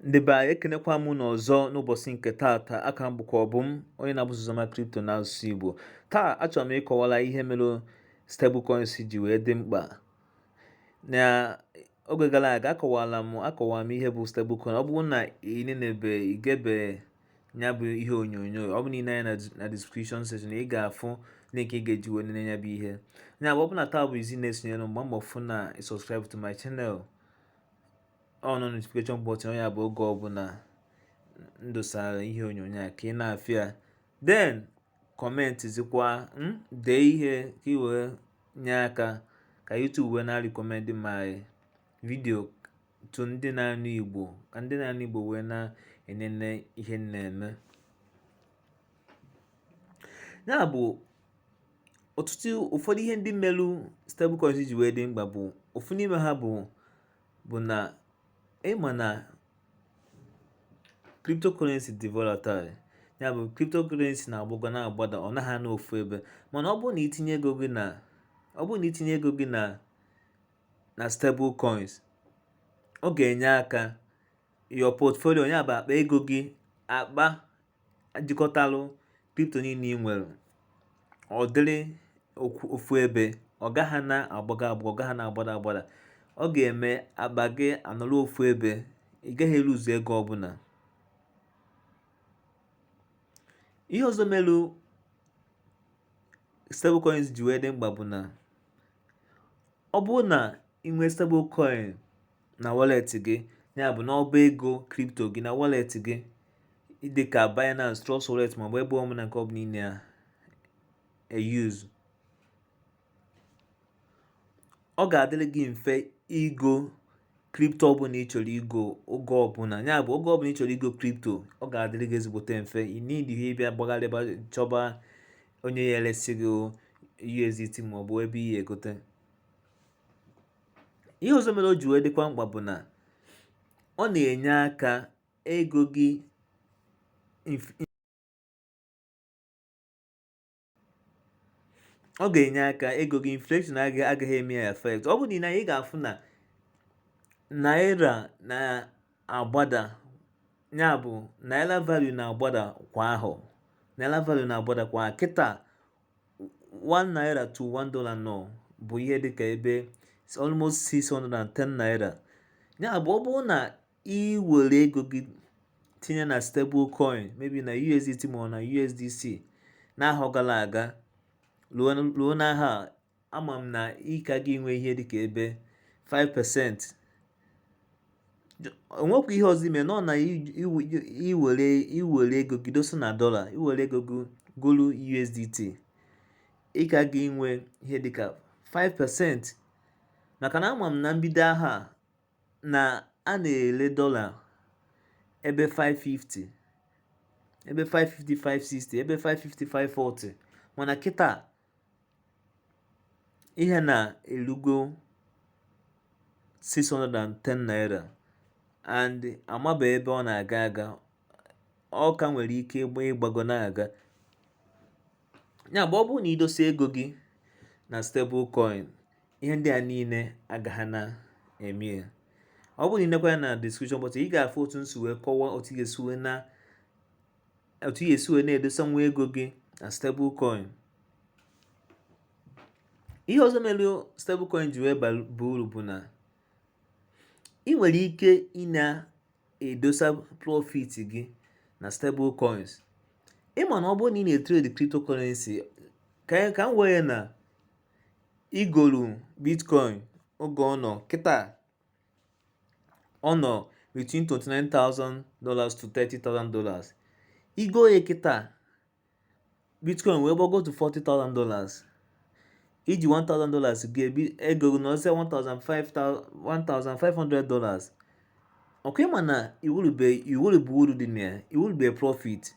Ndị be anyị ekenekwa m n'ọzọ n'ụbọchị nke taata. Aka m bụkwa Obum, onye na-abụzụ Uzoma Crypto n'asụsụ Igbo. Taa achọrọ m ịkọwara ihe mere stablecoins ji wee dị mkpa. Na oge gara aga akọwara m ihe bụ stablecoin. Ọ bụrụ na igebe ya bụ ihe onyonyo, ọ bụ niile anya na description section, ị ga-afụ link ị ga-eji wee nene ya bụ ihe. Ya bụ ọ bụ na taa bụ izi na-esonyere m, mbọ fụ na subscribe to my channel, on notification button ya bụ oge ọbụla ndosara ihe onyonyo a ka ị na-afịa. Then comment zikwa dee ihe ka ị wee nye aka ka YouTube wee na-recommend my video to ndị na-anụ Igbo, ka ndị na-anụ Igbo wee na-enene ihe na-eme. Ya bụ ụfọdụ ihe ndị melu stablecoins ji wee dị mkpa bụ ofu n'ime ha bụ na ịma na cryptocurrency dị volatile. Ya bụ cryptocurrency na-agbago na-agbada, ọ naghị n'ofu ebe. Mana ọ bụrụ na itinye ego gị na stablecoins, ọ ga-enye aka your portfolio, ya bụ akpa ego gị, akpa jikọtalụ crypto niile ị nwere, ọ dịrị ofu ebe, ọ gaghị na-agbada. Ọ ga-eme akpa gị anọrọ ofu ebe, ị gaghị eluzu ego ọbụla. Ihe ọzọ melu stablecoins ji wee dị mkpa bụ na ọ bụrụ na ị nwee stablecoin na wallet gị, ya bụ n'ọba ego crypto gị na wallet gị, dịka Binance, Trust Wallet, maọbụ ebe ọbụla nke ọbụla ị na-eyuzu, ọ ga-adịrị gị mfe igo crypto ọbụla ị chọrọ igo oge ọbụla. Ya bụ oge ọbụla ị chọrọ igo crypto, ọ ga-adịrị gị ezigbote mfe. Ị need ihe ịbịa gbagharịba chọba onye ya eresi gị USDT maọbụ ebe ị egote. Ihe ọzọ mere o ji wee dịkwa mkpa bụ na ọ na-enye aka ego gị inflation agaghị eme ya effect. Ọ bụ na ị ga-afụ na naira na-agbada, ya bụ naira value na-agbada kwa ahụ. Kịta 1 naira to $1 nọ bụ ihe dịka ebe almost 610 naira. Ya bụ ọ bụrụ na ị were ego gị tinye na stablecoin, maybe na USDT ma ọ na USDC, n'ahọ gara aga ruo n'aha, ama m na ị ka gị nwee ihe dịka ebe 5%. Onwekwa ihe ọzọ ime nọ na iwere ego gị dosa na dollar, iwere ego gị golu USDT, ị ka gị nwee ihe dịka 5%. Maka na ama m na mbido aha na a na-ele dollar ebe 550, ebe 550, 560, ebe 550, 540. Mana kịta ihe na-erugo 610 naira, and amaba ebe ọ na-aga, ọ ka nwere ike ịgbago na-aga. Ya bụ ọ bụrụ na idosa ego gị na stablecoin, ihe ndị a niile agaghị na-eme ya. Ọ bụrụ na ịnekwa ya na description button, ị ga-afụ otu nsi wee kọwaa otu ị ga-esi wee na-edosa nwa ego gị na stablecoin. Ihe ọzọ mere stablecoin ji wee baa uru bụ na ị nwere ike ị na-edosa profit gị na stablecoins. Ịma na ọ bụrụ na ị na-etrade cryptocurrency, ka m wee na igolu bitcoin oge ọ nọ kịta, ọ nọ between $29,000 to $30,000. Igo ya kịta, bitcoin wee gbago to $40,000, iji $1,000 ga-ebi ego n'ọzọ $1,500. Ọkwa ịma na iwurube uru dị na ya, iwurube profit.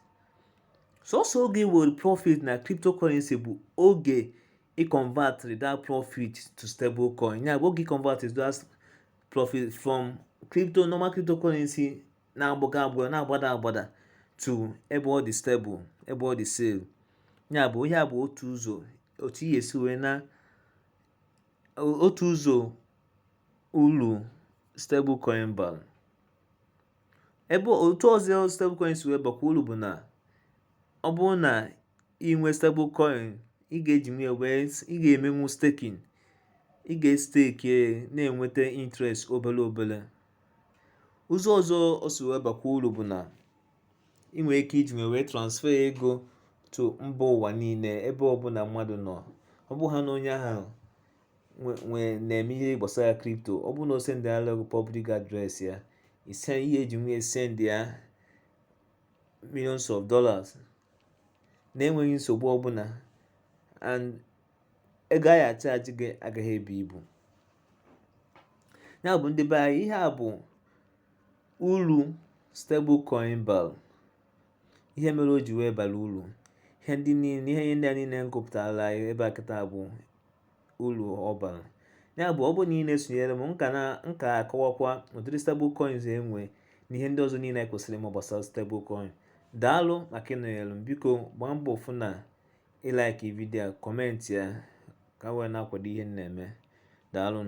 Sọsọ oge iwere profit na cryptocurrency bụ oge ị convert that profit to stablecoin. Ya bụ oge ị convert that profit from normal cryptocurrency na-agbada to ebe ọ dị stable, ebe ọ dị safe. Ya bụ ihe a bụ otu ụzọ uru stablecoin bara. ebe otu ọzọ stablecoins wee bakwa uru bụ na ọ bụrụ na inwe stablecoin ị ga-emenwu staking, ị ga-estake na-enweta interest obere. Ụzọ ọzọ o si wee bakwa uru bụ na ị nwere ike iji wee transfer ego to mba ụwa niile ebe ọbụla mmadụ nọ. Ọ bụ ha na onye ahụ na-eme ihe gbasara crypto, ọ bụ na o sendịala public address ya, ihe eji nwee send ya millions of dollars na-enweghị nsogbu ọbụla, and ego a achaji gị agaghị ebu ibu. Ya bụ ndị be anyị, ihe a bụ uru stablecoin bara, ihe mere o ji wee bara uru. Ihe ndị a niile ngụpụtara anyị ebe a kịta bụ uru ọ bara. Ya bụ ọ bụ na ị na-esonyere m, nka akọwakwa ụdịrị stablecoins enwe na ihe ndị ọzọ niile anyị kwesịrị ịma gbasara stablecoin. Daalụ maka ịnọnyere m. Biko gbaa mbọ fụ na ị like vidiyo a, kọmentị ya ka wee na-akwado ihe m na-eme. Daalụ.